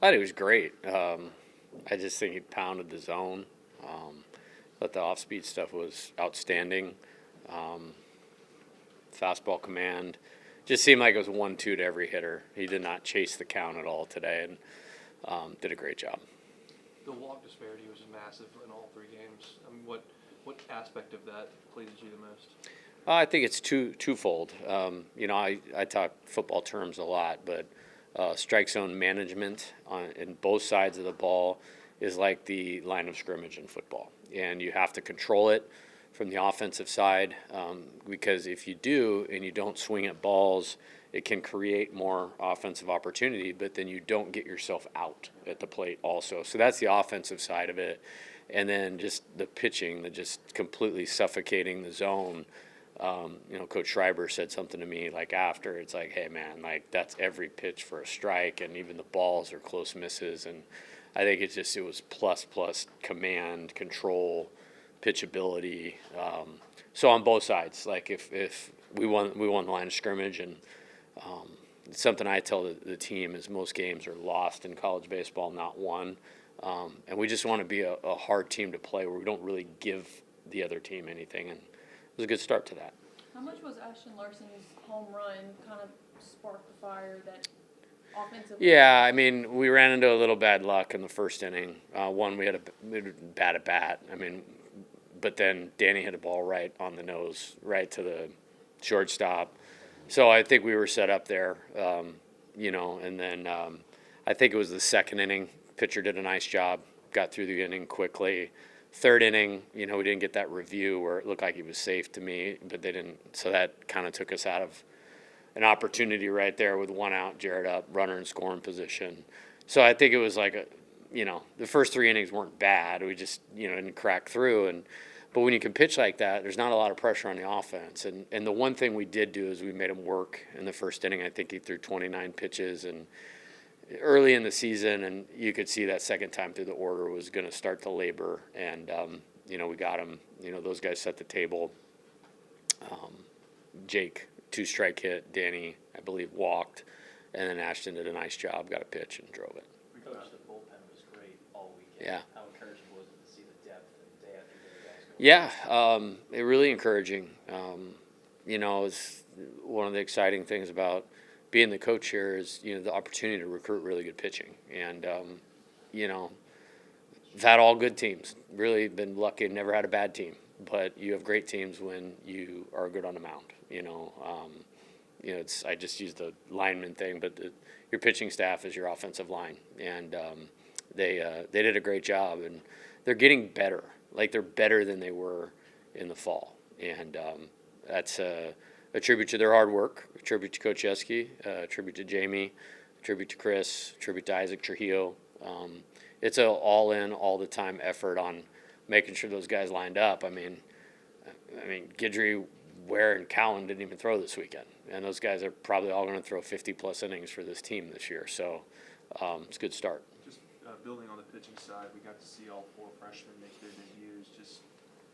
thought he was great. I just think he pounded the zone. But the off-speed stuff was outstanding. Um, Fastball command just seemed like it was 1-2 to every hitter. He did not chase the count at all today, and did a great job. The walk disparity was massive in all three games. I mean, what aspect of that pleases you the most? I think it's twofold. I talk football terms a lot, but strike zone management in both sides of the ball is like the line of scrimmage in football, and you have to control it from the offensive side, because if you do and you don't swing at balls, it can create more offensive opportunity, but then you don't get yourself out at the plate also. So that's the offensive side of it. And then just the pitching, the just completely suffocating the zone. Coach Schreiber said something to me like after, it's like, hey man, like that's every pitch for a strike, and even the balls are close misses. And I think it was plus command, control, pitchability. So on both sides, like if we won the line of scrimmage, and something I tell the team is most games are lost in college baseball, not won. And we just want to be a hard team to play where we don't really give the other team anything. And it was a good start to that. How much was Ashton Larson's home run kind of spark the fire that offensively? Yeah, I mean, we ran into a little bad luck in the first inning. We had a bad at bat. I mean, but then Danny hit a ball right on the nose, right to the shortstop. So I think we were set up there, and then I think it was the second inning. Pitcher did a nice job, got through the inning quickly. Third inning, we didn't get that review where it looked like he was safe to me, but they didn't. So that kind of took us out of an opportunity right there with one out, Jared up, runner in scoring position. So I think it was like the first three innings weren't bad. We just, didn't crack through. But when you can pitch like that, there's not a lot of pressure on the offense. And the one thing we did do is we made him work in the first inning. I think he threw 29 pitches and early in the season, and you could see that second time through the order was going to start to labor. And, we got him. Those guys set the table. Jake, 2-strike hit. Danny, I believe, walked. And then Ashton did a nice job, got a pitch, and drove it. Coach, the bullpen was great all weekend. Yeah. How encouraging was it to see the depth and day after day guys go? Yeah, really encouraging. It's one of the exciting things about being the coach here is, the opportunity to recruit really good pitching. And, I've had all good teams. Really been lucky, never had a bad team. But you have great teams when you are good on the mound. I just used the lineman thing, but your pitching staff is your offensive line, and they did a great job, and they're getting better. Like they're better than they were in the fall, and that's a tribute to their hard work, a tribute to Coach Yeski, a tribute to Jamie, a tribute to Chris, a tribute to Isaac Trujillo. It's an all-in, all-the-time effort on making sure those guys lined up. I mean, Guidry, Ware, and Cowan didn't even throw this weekend, and those guys are probably all going to throw 50-plus innings for this team this year. So it's a good start. Just building on the pitching side, we got to see all 4 freshmen make their debuts.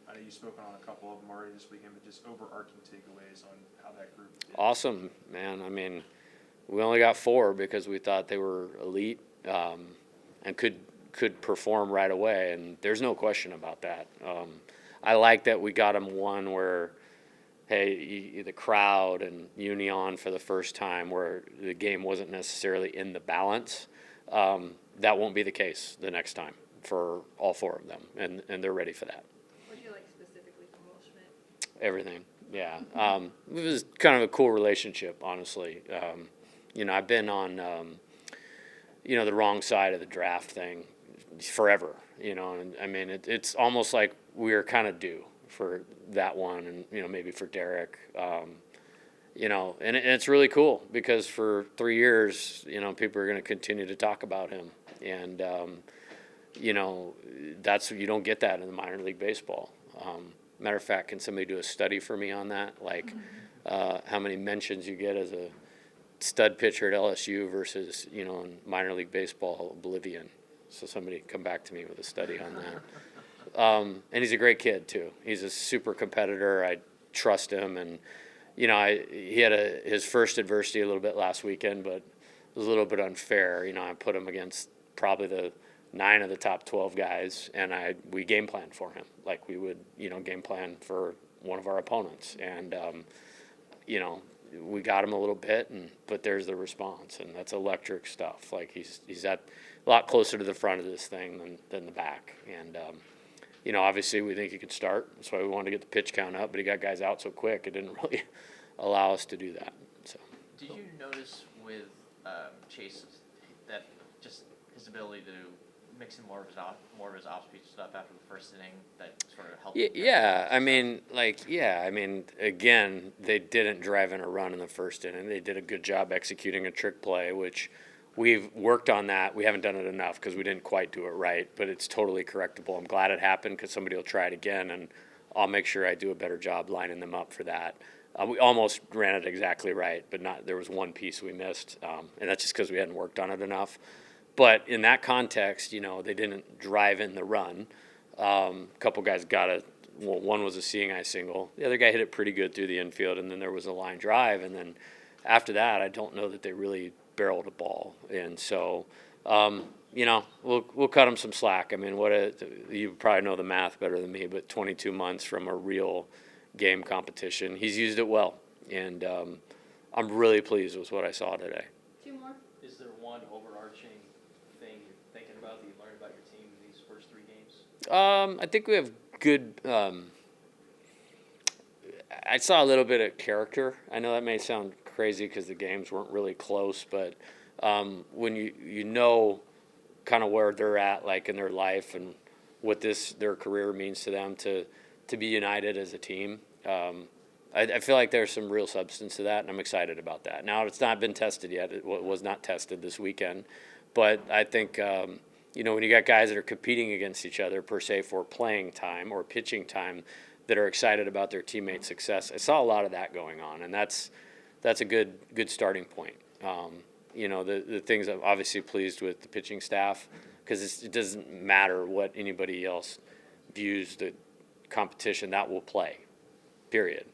I know you've spoken on a couple of them already this weekend, but just overarching takeaways on how that group did. Awesome, man. I mean, we only got 4 because we thought they were elite and could perform right away, and there's no question about that. I like that we got them one where, hey, the crowd and Union for the first time where the game wasn't necessarily in the balance. That won't be the case the next time for all 4 of them, and they're ready for that. What do you like specifically from Will Schmidt? Everything, yeah. It was kind of a cool relationship, honestly. I've been on, the wrong side of the draft thing forever, and I mean, it's almost like we were kind of due for that one, and, maybe for Derek, and it's really cool because for 3 years, people are going to continue to talk about him, and, you don't get that in the minor league baseball. Matter of fact, can somebody do a study for me on that? Like, how many mentions you get as a stud pitcher at LSU versus, in minor league baseball, oblivion. So somebody come back to me with a study on that. And he's a great kid, too. He's a super competitor. I trust him. And, he had his first adversity a little bit last weekend, but it was a little bit unfair. I put him against probably the 9 of the top 12 guys, and we game planned for him like we would, game plan for one of our opponents. And, we got him a little bit, but there's the response, and that's electric stuff. Like he's at a lot closer to the front of this thing than the back. And, obviously we think he could start. That's why we wanted to get the pitch count up, but he got guys out so quick it didn't really allow us to do that. So. Did you notice with Chase that just his ability to mix in more of his off-speed stuff after the first inning that sort of helped? Yeah. I mean, again, they didn't drive in a run in the first inning. They did a good job executing a trick play, which we've worked on that. We haven't done it enough because we didn't quite do it right, but it's totally correctable. I'm glad it happened because somebody will try it again, and I'll make sure I do a better job lining them up for that. We almost ran it exactly right, but there was one piece we missed, and that's just because we hadn't worked on it enough. But in that context, they didn't drive in the run. A couple guys one was a seeing eye single. The other guy hit it pretty good through the infield, and then there was a line drive. And then after that, I don't know that they really barreled a ball. And so, we'll cut them some slack. I mean, you probably know the math better than me, but 22 months from a real game competition, he's used it well. And I'm really pleased with what I saw today. 2 more. Is there one overarching thing you're thinking about that you learned about your team in these first 3 games? I think we have good. I saw a little bit of character. I know that may sound crazy because the games weren't really close, but when you know kind of where they're at, like in their life and what their career means to them to be united as a team. I feel like there's some real substance to that, and I'm excited about that. Now, it's not been tested yet. It was not tested this weekend. But I think, when you got guys that are competing against each other, per se, for playing time or pitching time, that are excited about their teammates' success, I saw a lot of that going on, and that's a good starting point. The things I'm obviously pleased with the pitching staff, because it doesn't matter what anybody else views the competition, that will play. Period.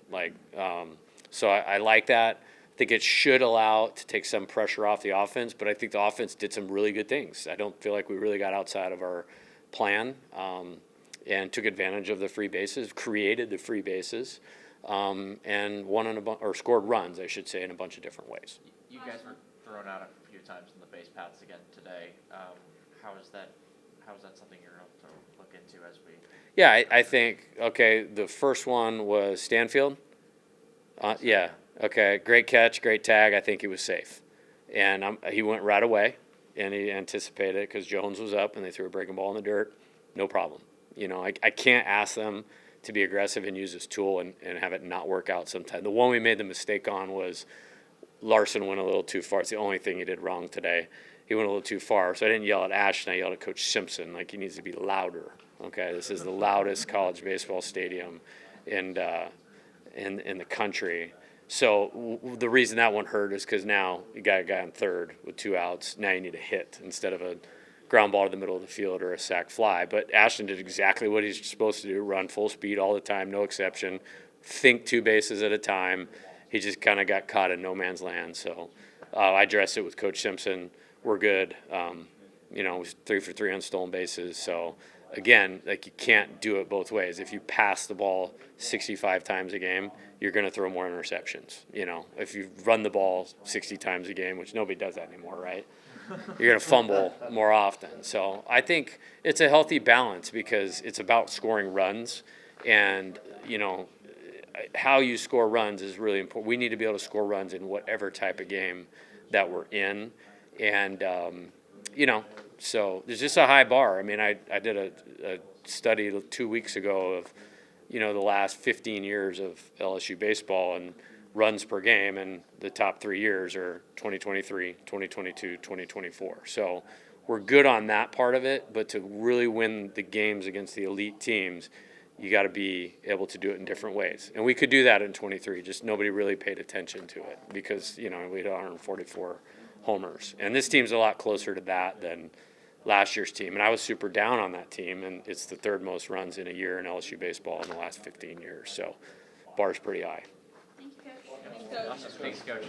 So I like that. I think it should allow to take some pressure off the offense, but I think the offense did some really good things. I don't feel like we really got outside of our plan and took advantage of the free bases, created the free bases, and scored runs, I should say, in a bunch of different ways. You guys were thrown out a few times in the base paths again today. How is that something you're going to look into as we? Yeah, I think, the first one was Stanfield. Yeah, okay, great catch, great tag. I think he was safe. And he went right away, and he anticipated it because Jones was up, and they threw a breaking ball in the dirt. No problem. I can't ask them to be aggressive and use this tool and have it not work out sometime. The one we made the mistake on was Larson went a little too far. It's the only thing he did wrong today. He went a little too far. So I didn't yell at Ashton. I yelled at Coach Simpson. He needs to be louder. Okay, this is the loudest college baseball stadium in the country. So the reason that one hurt is because now you got a guy on third with 2 outs. Now you need a hit instead of a ground ball to the middle of the field or a sac fly. But Ashton did exactly what he's supposed to do, run full speed all the time, no exception, think 2 bases at a time. He just kind of got caught in no man's land. So I addressed it with Coach Simpson. We're good. It was 3 for 3 on stolen bases. So, again, you can't do it both ways. If you pass the ball 65 times a game, you're going to throw more interceptions. If you run the ball 60 times a game, which nobody does that anymore, right? You're going to fumble more often. So I think it's a healthy balance because it's about scoring runs. And, how you score runs is really important. We need to be able to score runs in whatever type of game that we're in. And, so there's just a high bar. I mean, I did a study 2 weeks ago of, the last 15 years of LSU baseball and runs per game, and the top 3 years are 2023, 2022, 2024. So we're good on that part of it, but to really win the games against the elite teams, you got to be able to do it in different ways. And we could do that in 23, just nobody really paid attention to it because, we had 144 homers. And this team's a lot closer to that than last year's team. And I was super down on that team, and it's the 3rd most runs in a year in LSU baseball in the last 15 years. So bar's pretty high. Thank you, Coach. Thanks, Coach. Thanks, Coach.